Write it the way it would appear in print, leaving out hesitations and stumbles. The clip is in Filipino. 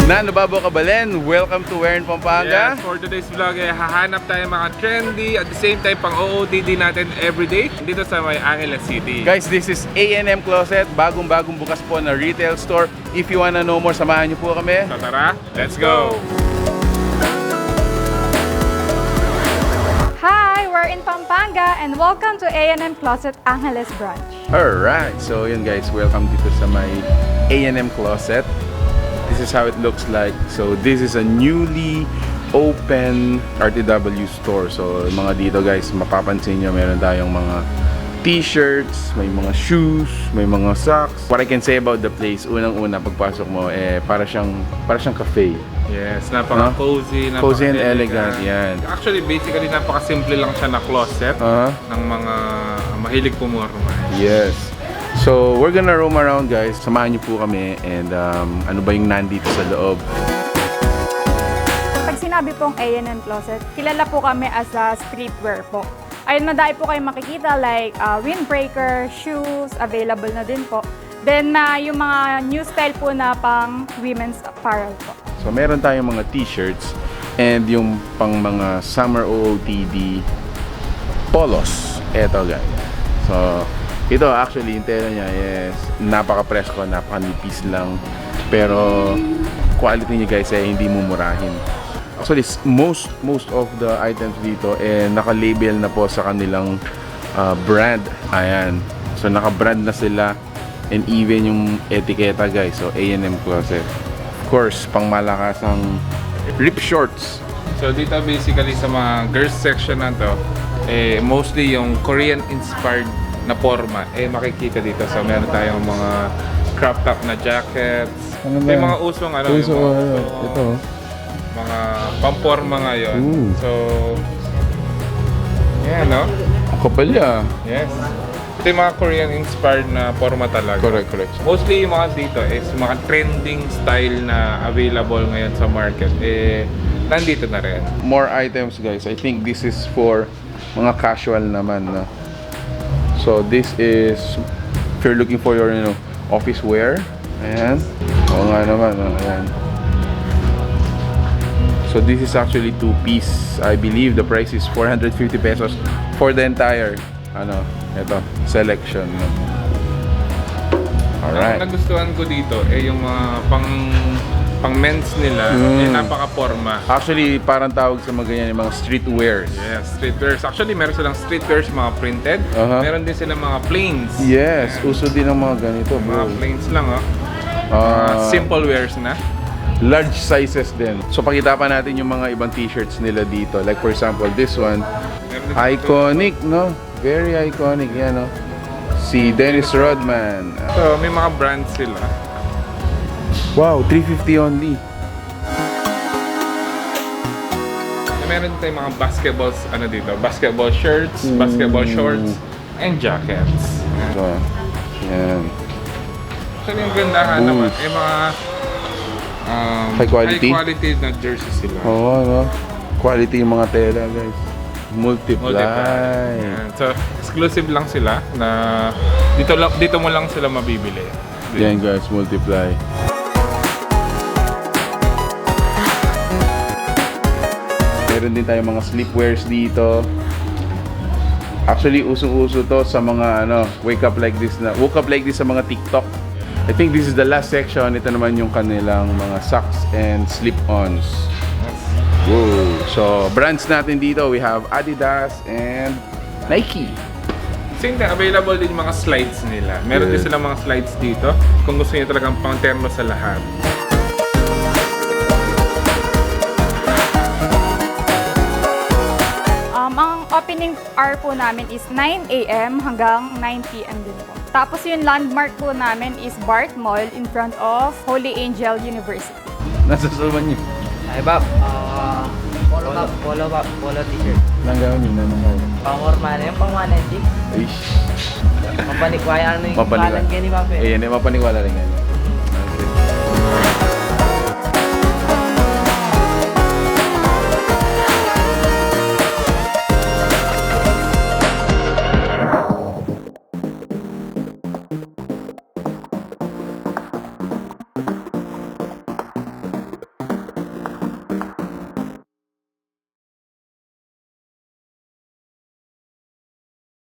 Nano Babo Kabalen, welcome to Wherein Pampanga. Yes, for today's vlog ay hahanap tayo mga trendy at the same time pang OOTD natin everyday dito sa may Angeles City. Guys, this is A&M Closet, bagong bukas po na retail store. If you wanna know more, samahan niyo po kami. So tara, let's go! Hi, we're in Pampanga and welcome to A&M Closet Angeles branch. Alright, so yun guys, welcome dito sa may A&M Closet. This is how it looks like. So this is a newly open RTW store. So mga dito guys, mapapansin nyo meron tayong mga t-shirts, may mga shoes, may mga socks. What I can say about the place, unang-una pagpasok mo, para siyang cafe. Yes, napaka-cozy, Cozy and elegant, yan. Actually, basically, napaka-simple lang siya na closet ng mga mahilig pumorma. Yes. So, we're gonna roam around guys. Samahan niyo po kami and ano ba yung nandito sa loob. Pag sinabi pong A&M Closet, kilala po kami as a streetwear po. Ayun, madami po kayong makikita like windbreaker, shoes, available na din po. Then, yung mga new style po na pang women's apparel po. So, meron tayong mga t-shirts and yung pang mga summer OOTD polos. Eto guys. So, ito actually, yung tela niya is napaka-presko, napaka-nipis lang. Pero, quality niya guys ay hindi mumurahin. Actually, most of the items dito naka-label na po sa kanilang brand. Ayan. So, naka-brand na sila and even yung etiketa guys. So, A&M Closet. Of course, pang malakasang rip shorts. So dito basically sa mga girls section na to, mostly yung Korean-inspired na forma, makikita dito. So meron tayong mga crop top na jackets. Ano ba? May mga usong Ito. Mga pamporma ngayon. Ooh. So, yan, no? Ang kapal niya. Yes. Ito yung mga Korean-inspired na forma talaga. Correct. Mostly yung mga dito is mga trending style na available ngayon sa market. Nandito na rin. More items guys. I think this is for mga casual naman. No? So this is if you're looking for your office wear. Ayan. Oo nga naman. Ayan. So this is actually 2-piece. I believe the price is 450 pesos for the entire ito, selection. No? Alright. Ang nagustuhan ko dito yung mga pang men's nila, napaka-forma. Actually, parang tawag sa mga ganyan yung mga streetwears. Yes, streetwears. Actually, meron silang streetwears, mga printed. Meron din silang mga plains. Yes, uso din ng mga ganito, bro. Mga plains lang, simple wears na. Large sizes din. So pakita pa natin yung mga ibang t-shirts nila dito. Like for example, this one. Iconic, no? Very iconic, yan, no? Si Dennis Rodman. So, may mga brands sila. Wow, 350 only. Meron tayong mga basketball shirts, basketball shorts, and jackets. So, yan. Actually, yung gandahan naman, mga High quality na jersey sila. Oo, no? Quality yung mga tela, guys. Multiply. Yan. So, exclusive lang sila na dito mo lang sila mabibili. Yan guys, Multiply. Meron din tayong mga sleepwears dito. Actually, usong-uso to sa mga woke up like this sa mga TikTok. I think this is the last section. Ito naman yung kanilang mga socks and slip-ons. Whoa. So, brands natin dito, we have Adidas and Nike. Same time, available din yung mga slides nila. Meron din silang mga slides dito kung gusto niyo talagang pang-terno sa lahat. Ang opening hour po namin is 9 a.m. hanggang 9 p.m. din po. Tapos yung landmark po namin is Bart Mall in front of Holy Angel University. Nasa suman niyo. Ay, Bob. Polo t-shirt. Nanggawan niyo, nanggawan. Pang-orma na yung pang-196. Ish. Mapanikwaya yung Mapanikwala. kalan kayo ni Bob. Ayan, mapaniwala rin yan.